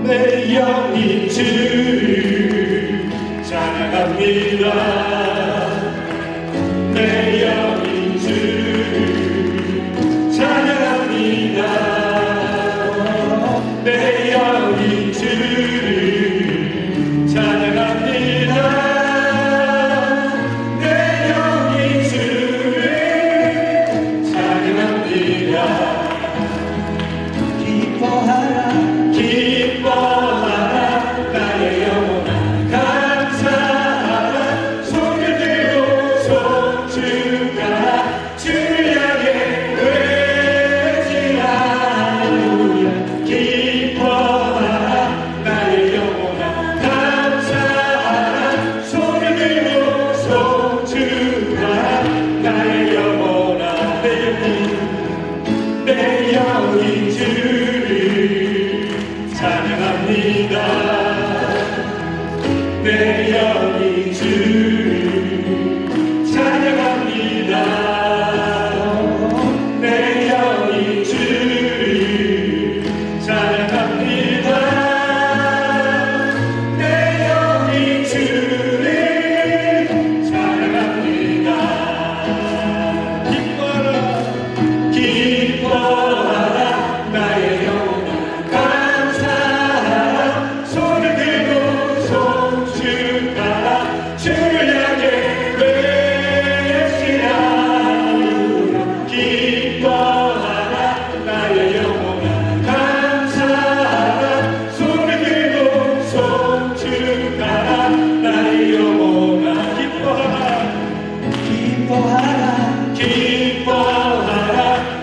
내 영이 주를 찬양합니다. 내 영이 주를 찬양합니다. 내 영이 주를 찬양합니다. 내 영이 주를 찬양합니다. 내 영이 주를 찬양합니다. 내 영이 주를 찬양합니다. 기뻐하라 기뻐하라 나의 영혼아 감사하라. 손을 들고 주를 향해 외치라. 기뻐하라 나의 영혼아 감사하라. 손을 들고 손주가라. 나의 영혼아 기뻐하라 기뻐하라 기뻐하라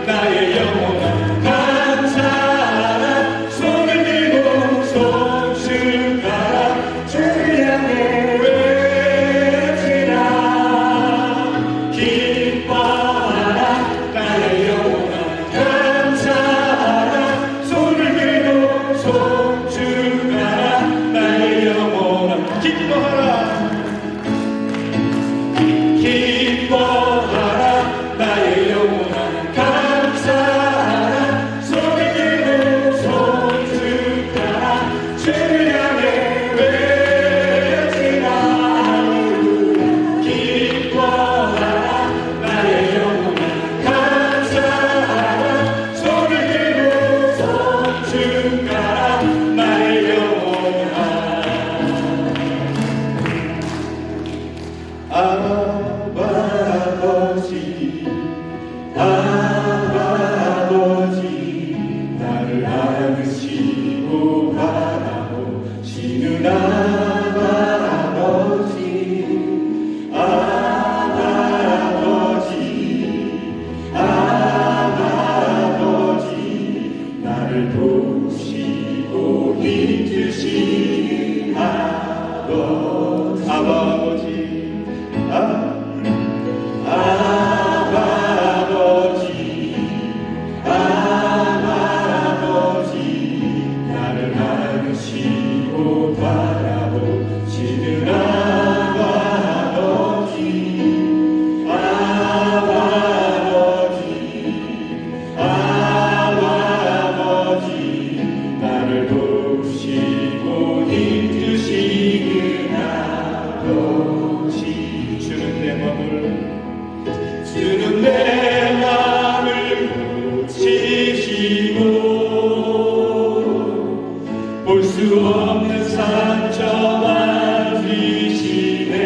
나의 영혼아 감사하라. 손을 들고 손주가라. 주를 향해 아버지 나를 안으시고 바라보시는 아버지 아버지 나를 보시고 힘주시는 아버지 나를 안으시고 바라보시는 아버지 나를 보시고 힘주시는 아버지. 주는 내 맘을 고치시고 볼 수 없는 상처 만지시네.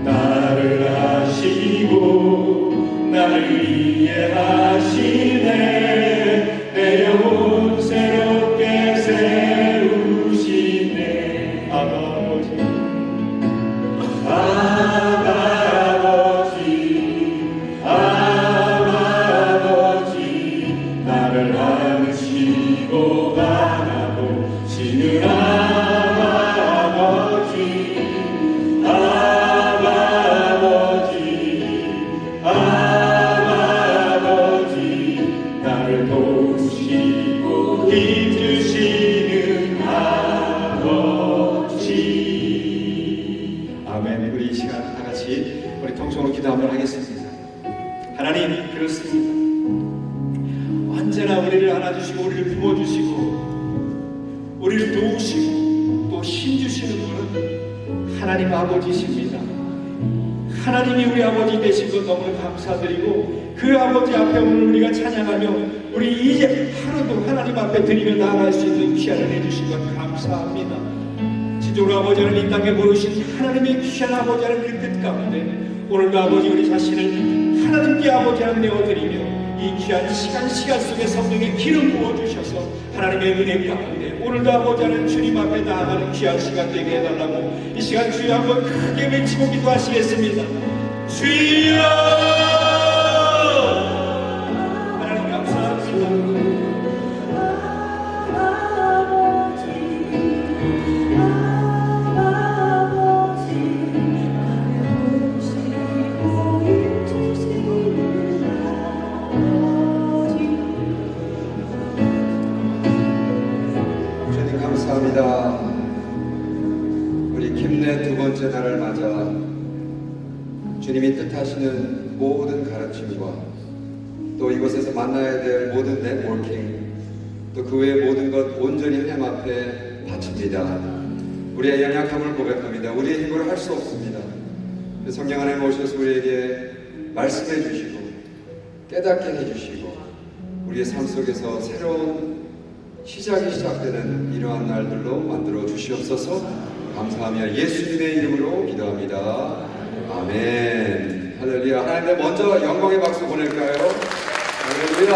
나를 아시고 나를 이해하시네. 내 영혼 새롭게 세우시네. 아버지 나를 안으시고 바라보시는 아버지 나를 보시고 힘주시는 아버지. 아멘. 우리 이 시간 다 같이 우리 통성으로 기도 한번 하겠습니다. 하나님, 그렇습니다. 언제나 우리를 안아주시고 우리를 품어주시고 우리를 도우시고 또 힘주시는 분은 하나님 아버지십니다. 하나님이 우리 아버지 되신 것 너무 감사드리고 그 아버지 앞에 오늘 우리가 찬양하며 우리 이제 하루도 하나님 앞에 드리며 나아갈 수 있는 귀한 은혜 주신 것 감사합니다. 지도로 아버지 하나님 이 땅에 부르신 하나님의 귀한 아버지 하나님 그 뜻 가운데 오늘도 아버지 우리 자신을 하나님께 아버지 하나님 내어드리며 이 귀한 시간 속에 성령의 기름 부어주셔서 하나님의 은혜 가운데 오늘도 아버지 하나님 주님 앞에 나아가는 귀한 시간 되게 해달라고 이 시간 주여 한번 크게 외치고 기도하시겠습니다. 주여 하나님 감사합니다. 감사합니다. 우리 김내 두 번째 날을 맞아 주님이 뜻하시는 모든 가르침과 또 이곳에서 만나야 될 모든 네트워킹 또 그 외의 모든 것 온전히 하나님 앞에 바칩니다. 우리의 연약함을 고백합니다. 우리의 힘으로 할 수 없습니다. 성령 하나님 오셔서 우리에게 말씀해 주시고 깨닫게 해주시고 우리의 삶 속에서 새로운 시작이 시작되는 이러한 날들로 만들어 주시옵소서. 감사하며 예수님의 이름으로 기도합니다. 아멘. 할렐루야. 하나님 먼저 영광의 박수 보낼까요? 할렐루야.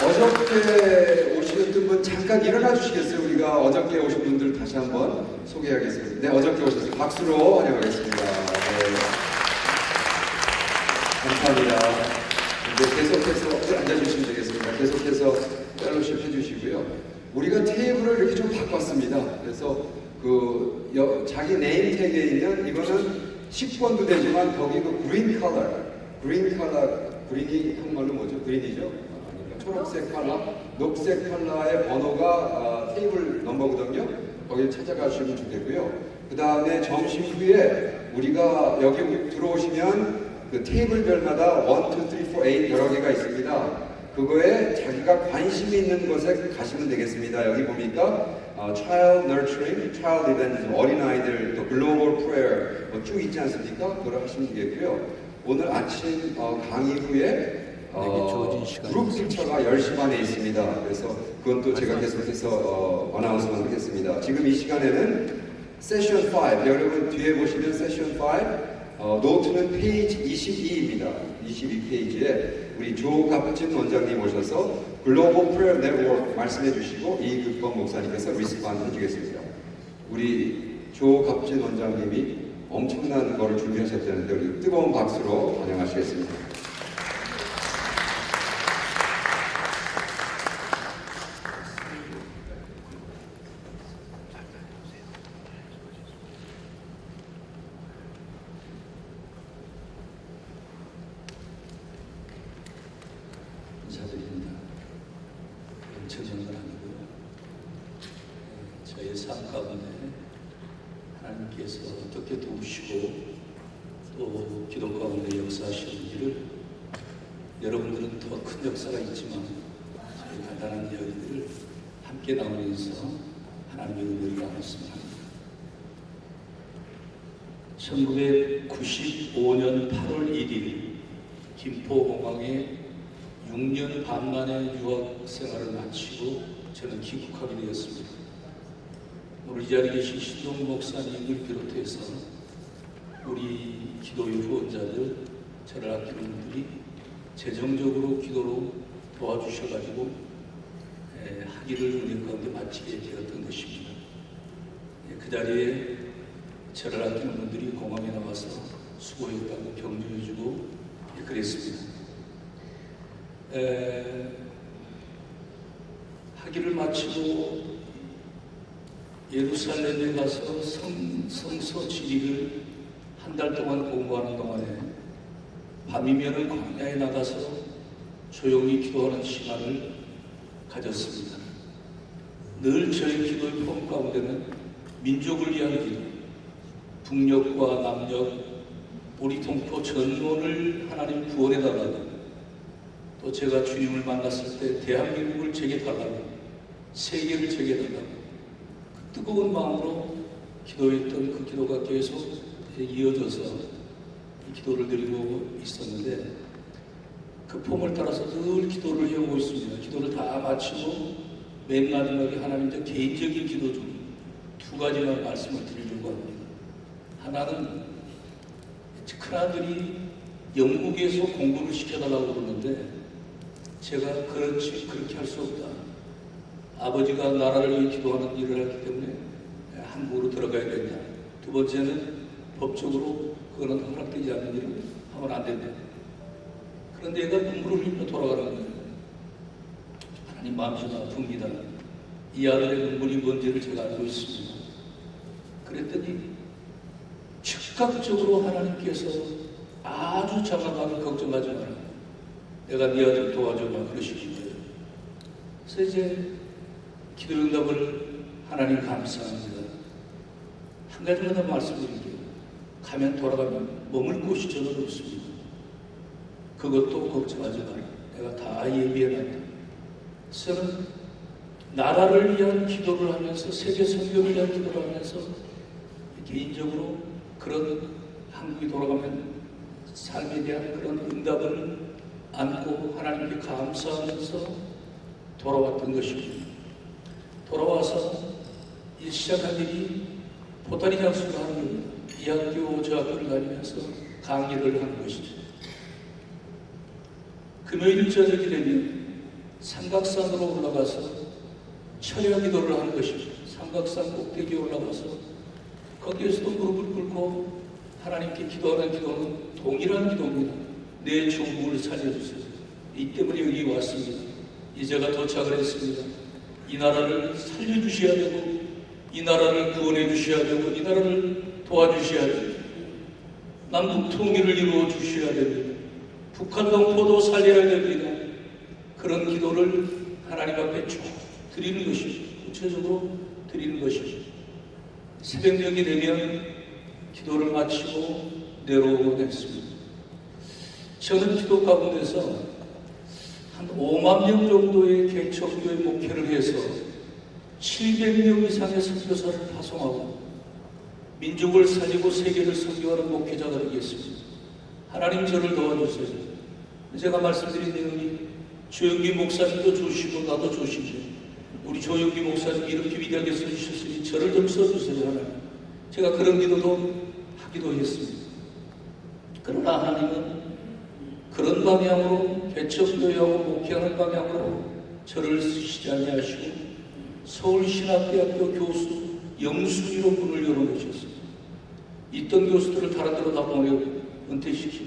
어저께 오신 분 잠깐 일어나 주시겠어요? 우리가 어저께 오신 분들 다시 한번 소개하겠습니다. 네, 어저께 오셨어요. 박수로 환영하겠습니다. 네. 감사합니다. 이제 계속해서 앉아주시면 되겠습니다. 계속해서 펠로십 해주시고요. 우리가 테이블을 이렇게 좀 바꿨습니다. 그래서 자기 네임 태그에 있는 이거는 10번도 되지만 거기 그린이 한말로 뭐죠? 그린이죠? 초록색 컬러, 녹색 컬러의 번호가 테이블 넘버거든요. 거기를 찾아가시면 좋겠고요. 그 다음에 점심 후에 우리가 여기 들어오시면 그 테이블별마다 1, 2, 3, 4, 8 여러 개가 있습니다. 그거에 자기가 관심이 있는 곳에 가시면 되겠습니다. 여기 보니까 Child Nurturing, Child Event, 어린아이들, 또 Global Prayer 쭉 있지 않습니까? 그걸 하시면 되겠고요. 오늘 아침 강의 후에 그룹 픽처가 10시 반에 있습니다. 그래서 그건 또 제가 계속해서 어나운스만 하겠습니다. 지금 이 시간에는 세션 5, 여러분 뒤에 보시면 세션 5, 노트는 페이지 22입니다. 22페이지에 우리 조갑진 원장님 오셔서 글로벌 프레어 네트워크 말씀해 주시고 이극범 목사님께서 리스폰드 해주겠습니다. 우리 조갑진 원장님이 엄청난 거를 준비하셨다는데 우리 뜨거운 박수로 환영하시겠습니다. 감사드립니다. 정정은 아니고요. 저의 삶 가운데 하나님께서 어떻게 도우시고 또 기도 가운데 역사하시는지를 여러분들은 더 큰 역사가 있지만 저희 간단한 이야기들을 함께 나누면서 하나님의 은혜를 나눴으면 합니다. 1995년 8월 1일 김포공항에 6년 반 만에 유학 생활을 마치고 저는 귀국하게 되었습니다. 오늘 이 자리에 계신 신동 목사님을 비롯해서 우리 기도의 후원자들, 저를 아끼는 분들이 재정적으로 기도로 도와주셔가지고 학위를 은혜 가운데 마치게 되었던 것입니다. 그 자리에 저를 아끼는 분들이 공항에 나와서 수고했다고 격려해주고 그랬습니다. 학위를 마치고 예루살렘에 가서 성서 지리를 한 달 동안 공부하는 동안에 밤이면은 광야에 나가서 조용히 기도하는 시간을 가졌습니다. 늘 저희 기도의 폼 가운데는 민족을 위한 기도, 북녘과 남녘, 우리 동포 전원을 하나님 구원해 달라는 또 제가 주님을 만났을 때 대한민국을 제게 달라고, 세계를 제게 달라고 그 뜨거운 마음으로 기도했던 그 기도가 계속 이어져서 이 기도를 드리고 있었는데, 그 폼을 따라서 늘 기도를 해오고 있습니다. 기도를 다 마치고 맨 마지막에 하나님께 개인적인 기도 중 두 가지만 말씀을 드리려고 합니다. 하나는 큰아들이 영국에서 공부를 시켜달라고 그러는데 제가 그렇게 할 수 없다. 아버지가 나라를 위해 기도하는 일을 하기 때문에 한국으로 들어가야 된다. 두 번째는 법적으로 그거는 허락되지 않는 일을 하면 안 된다. 그런데 얘가 눈물을 흘리며 돌아가는 거예요. 하나님 마음이 좀 아픕니다. 이 아들의 눈물이 뭔지를 제가 알고 있습니다. 그랬더니 즉각적으로 하나님께서 아주 장황하게 걱정하지 마라. 내가 네 아들 도와줘봐. 그러시는 거예요. 그래서 이제 기도 응답을 하나님 감사합니다. 한 가지만 더 말씀드릴게요. 가면 돌아가면 머물 곳이 저는 없습니다. 그것도 걱정하지 마라. 내가 다 예비해놨다. 저는 나라를 위한 기도를 하면서, 세계 선교를 위한 기도를 하면서 개인적으로 그런 한국이 돌아가면 삶에 대한 그런 응답을 안고 하나님께 감사하면서 돌아왔던 것입니다. 돌아와서 시작한 일이 보따리 장수를 하는 겁니다. 이 학교 저 학교를 다니면서 강의를 하는 것이죠. 금요일 저녁이 되면 삼각산으로 올라가서 철야 기도를 하는 것입니다. 삼각산 꼭대기에 올라가서 거기에서도 무릎을 꿇고 하나님께 기도하는 기도는 동일한 기도입니다. 내 조국을 살려주세요. 이 때문에 여기 왔습니다. 이제가 도착을 했습니다. 이 나라를 살려주셔야 되고, 이 나라를 구원해 주셔야 되고, 이 나라를 도와주셔야 됩니다. 남북 통일을 이루어 주셔야 됩니다. 북한 동포도 살려야 됩니다. 그런 기도를 하나님 앞에 쭉 드리는 것이죠. 구체적으로 드리는 것이죠. 새벽녘이 되면 기도를 마치고 내려오곤 했습니다. 저는 기도 가운데서 한 5만 명 정도의 개척교회 목회를 해서 700명 이상의 선교사를 파송하고 민족을 살리고 세계를 선교하는 목회자가 되겠습니다. 하나님 저를 도와주세요. 제가 말씀드린 내용이 조영기 목사님도 주시고 나도 주시죠. 우리 조영기 목사님 이렇게 위대하게 써주셨으니 저를 좀 써주세요. 하나님. 제가 그런 기도도 하기도 했습니다. 그러나 하나님은 그런 방향으로 개척교회하고 목회하는 방향으로 저를 쓰시지 아니하시고 서울신학대학교 교수 영순위로 문을 열어놓으셨습니다. 있던 교수들을 다른 데로 다 보내고 은퇴시키고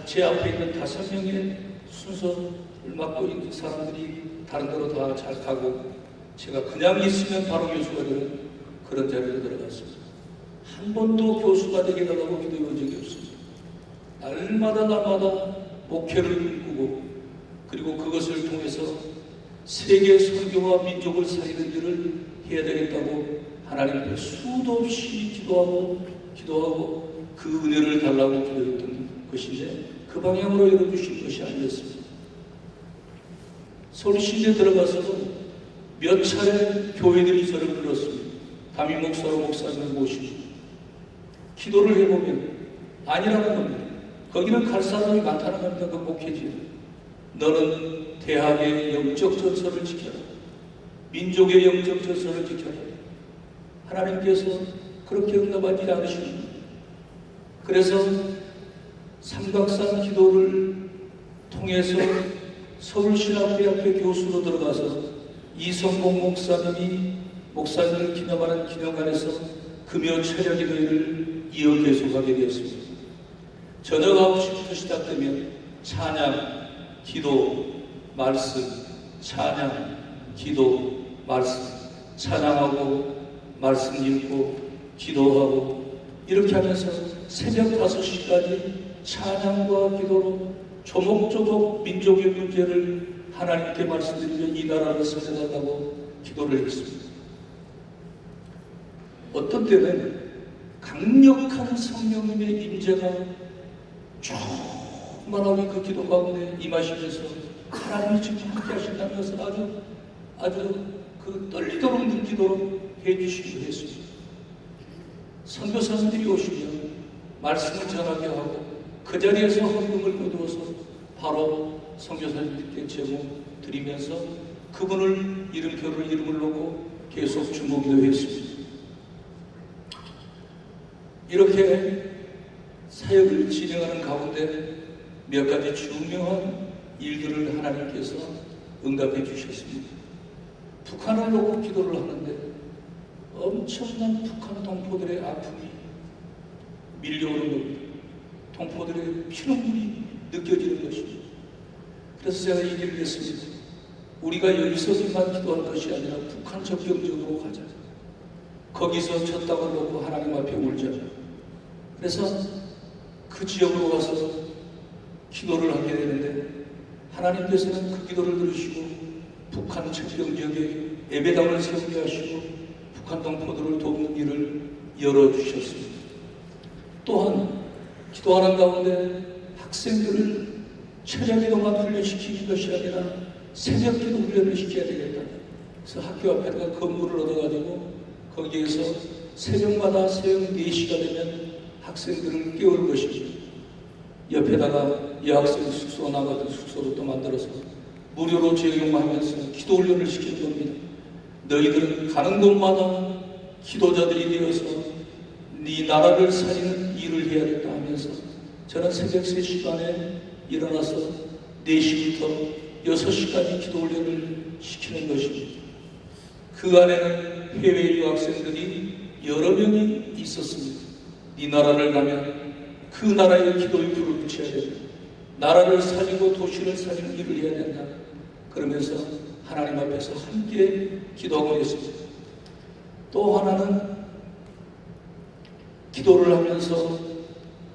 제 앞에 있는 5명의 순서를 맡고 있는 사람들이 다른 데로 다 잘 가고 제가 그냥 있으면 바로 교수가 되는 그런 자리로 들어갔습니다. 한 번도 교수가 되게 달라고 기도해 본 적이 없습니다. 날마다 목회를 꿈꾸고 그리고 그것을 통해서 세계 선교와 민족을 살리는 일을 해야 되겠다고 하나님 앞에 수도 없이 기도하고 그 은혜를 달라고 기도했던 것인데 그 방향으로 열어주신 것이 아니었습니다. 서울시내에 들어가서도 몇 차례 교회들이 저를 불렀습니다. 담임 목사로 목사님을 모시고 기도를 해보면 아니라는 겁니다. 거기는 갈 사람이 많다는 겁니다. 그 목회지. 너는 대학의 영적 전설을 지켜라. 민족의 영적 전설을 지켜라. 하나님께서 그렇게 응답하지 않으십니다. 그래서 삼각산 기도를 통해서 서울신학대학교 교수로 들어가서 이성봉 목사님이 목사님을 기념하는 기념관에서 금요 철야 기도회를 이어 계속하게 되었습니다. 저녁 9시부터 시작되면 찬양, 기도, 말씀, 찬양, 기도, 말씀, 찬양하고 말씀 읽고 기도하고 이렇게 하면서 새벽 5시까지 찬양과 기도로 조목조목 민족의 문제를 하나님께 말씀드리며 이 나라를 살려달라고 기도를 했습니다. 어떤 때는 강력한 성령님의 임재가 쭉 충만하게 그 기도 가운데 임하시면서 하나님이 지금 함께 하신다는 것을 아주 그 떨리도록 느끼도록 해주시기도 했습니다. 선교사님들이 오시면 말씀을 전하게 하고 그 자리에서 헌금을 거두어서 바로 선교사님들께 제공 드리면서 그분을 이름표를 이름을 놓고 계속 중보기도 했습니다. 이렇게 사역을 진행하는 가운데 몇 가지 중요한 일들을 하나님께서 응답해 주셨습니다. 북한을 놓고 기도를 하는데 엄청난 북한 동포들의 아픔이 밀려오는 겁니다. 동포들의 피눈물이 느껴지는 것입니다. 그래서 제가 얘기를 했습니다. 우리가 여기서만 기도할 것이 아니라 북한 접경적으로 가자. 거기서 저 땅을 놓고 하나님 앞에 울자. 그래서 그 지역으로 가서 기도를 하게 되는데 하나님께서는 그 기도를 들으시고 북한 접경 지역에 예배당을 세우게 하시고 북한 동포들을 돕는 일을 열어주셨습니다. 또한 기도하는 가운데 학생들을 체력기도만 훈련시키는 것이 아니라 새벽기도 훈련을 시켜야 되겠다. 그래서 학교 앞에다가 건물을 얻어가지고 거기에서 새벽마다 새벽 4시가 되면 학생들을 깨울 것입니다. 옆에다가 여학생 숙소 나가던 숙소를 또 만들어서 무료로 제공하면서 기도 훈련을 시키는 겁니다. 너희들은 가는 곳마다 기도자들이 되어서 네 나라를 살리는 일을 해야겠다 하면서 저는 새벽 3시간에 일어나서 4시부터 6시까지 기도 훈련을 시키는 것입니다. 그 안에는 해외 유학생들이 여러 명이 있었습니다. 네 나라를 가면 그 나라의 기도의 불을 붙여야 된다. 나라를 살리고 도시를 살리는 일을 해야 된다. 그러면서 하나님 앞에서 함께 기도하고 있습니다. 또 하나는 기도를 하면서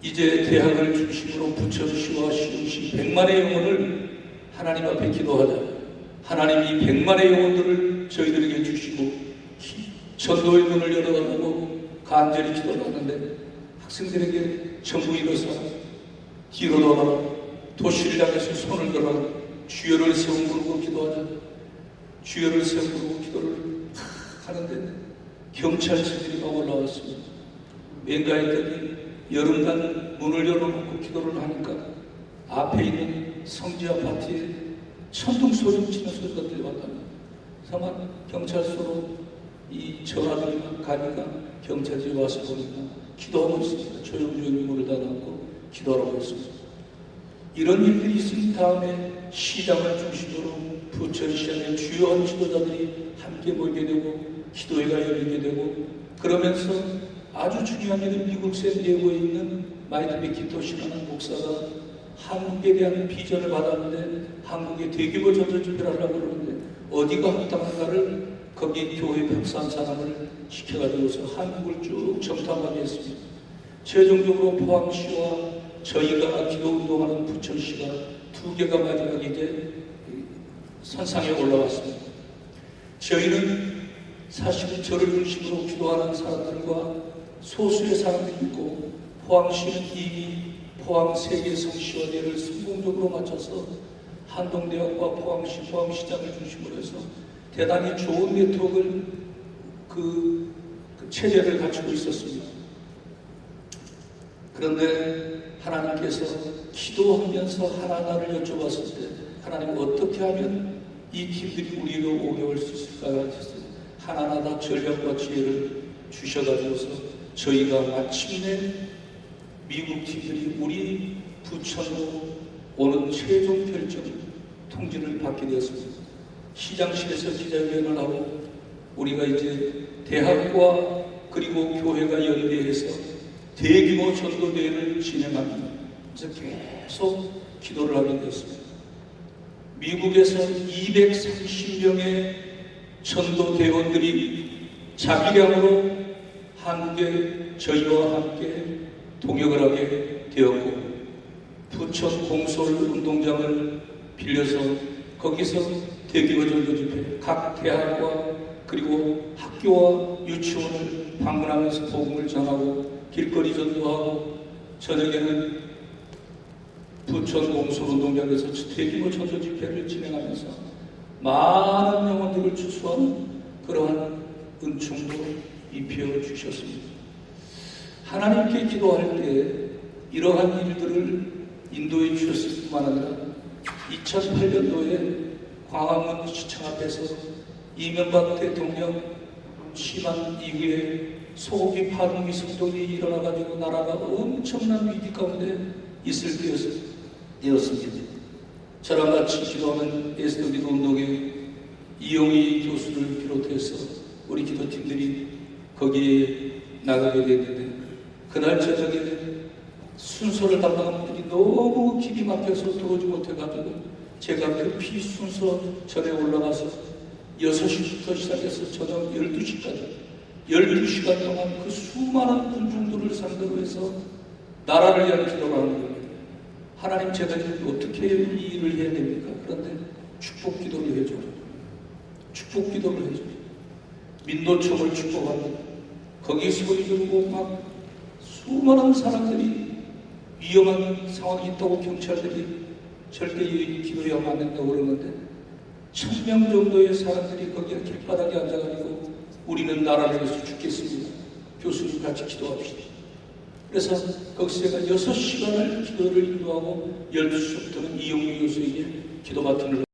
이제 대학을 중심으로 부천시와 시흥시 100만의 영혼을 하나님 앞에 기도하자. 하나님이 100만의 영혼들을 저희들에게 주시고 전도의 문을 열어가지고 간절히 기도를 하는데 학생들에게 전부 일어서 뒤로 돌아라. 도시를 향해서 손을 들어라. 주여를 세우고 기도하자. 주여를 세우고 기도를 하는데 경찰서들이 막 올라왔습니다. 왠가 했더니 여름간 문을 열어놓고 기도를 하니까 앞에 있는 성지 아파트에 천둥 소리 치는 소리가 들려왔답니다. 다만 경찰서로 이 전화들이 가니까 경찰들이 와서 보니까 기도하고 있습니다. 조용조용히 문을 닫아놓고 기도하라고 했습니다. 이런 일들이 있은 다음에 시장을 중심으로 부천시장의 주요한 지도자들이 함께 모이게 되고 기도회가 열리게 되고 그러면서 아주 중요한 일은 미국 샌디에고에 있는 마이크 베키토시라는 목사가 한국에 대한 비전을 받았는데 한국에 대규모 전도 집회를 하려고 그러는데 어디가 합당한가를 거기 교회 박사한 사람을 시켜가지고서 한국을 쭉 정탐하게 했습니다. 최종적으로 포항시와 저희가 기도운동하는 부천시가 2개가 마지막에 이제 선상에 올라왔습니다. 저희는 사실은 저를 중심으로 기도하는 사람들과 소수의 사람들이 있고 포항시는 이미 포항 세계성시원회를 성공적으로 마쳐서 한동대학과 포항시, 포항시장을 중심으로 해서 대단히 좋은 네트워크를 그 체제를 갖추고 있었습니다. 그런데 하나님께서 기도하면서 하나하나를 여쭤봤을 때 하나님 어떻게 하면 이 팀들이 우리로 오게 올 수 있을까 하셨어요. 하나하나 다 전략과 지혜를 주셔가지고서 저희가 마침내 미국 팀들이 우리 부천으로 오는 최종 결정 통지를 받게 되었습니다. 시장실에서 기자회견을 하고 우리가 이제 대학과 그리고 교회가 연대해서 대규모 전도대회를 진행합니다. 그래서 계속 기도를 하게 되었습니다. 미국에서 230명의 전도대원들이 자기량으로 한국에 저희와 함께 동역을 하게 되었고 부천 공솔 운동장을 빌려서 거기서 대규모 전도 집회 각 대학과 그리고 학교와 유치원을 방문하면서 복음을 전하고 길거리 전도하고 저녁에는 부천 공설운동장에서 대규모 전도 집회를 진행하면서 많은 영혼들을 추수하는 그러한 은총도 입혀 주셨습니다. 하나님께 기도할 때 이러한 일들을 인도해 주셨을 뿐만 아니라 2008년도에 광화문 시청 앞에서 이명박 대통령 취임 이후에 소고기 파동이 성동이 일어나가지고 나라가 엄청난 위기 가운데 있을 때였습니다. 저랑 같이 기도하는 에스더 기도 운동의 이용희 교수를 비롯해서 우리 기도팀들이 거기에 나가게 됐는데 그날 저녁에 순서를 담당하는 분들이 너무 길이 막혀서 들어오지 못해가지고 제가 급히 순서 전에 올라가서 6시부터 시작해서 저녁 12시까지 12시간 동안 그 수많은 군중들을 상대로 해서 나라를 위한 기도를 하는 겁니다. 하나님 제가 어떻게 이 일을 해야 됩니까? 그런데 축복 기도를 해줘요. 축복 기도를 해줘요. 민노총을 축복합니다. 거기 소리 지르고 막 수많은 사람들이 위험한 상황이 있다고 경찰들이 절대 이 기도해야 안 된다고 그러는데 1000명 정도의 사람들이 거기 길바닥에 앉아가지고 우리는 나라를 위해서 죽겠습니다. 교수님 같이 기도합시다. 그래서 거기서 제가 6시간을 기도를 인도하고 12시부터는 이용규 교수에게 기도 바톤을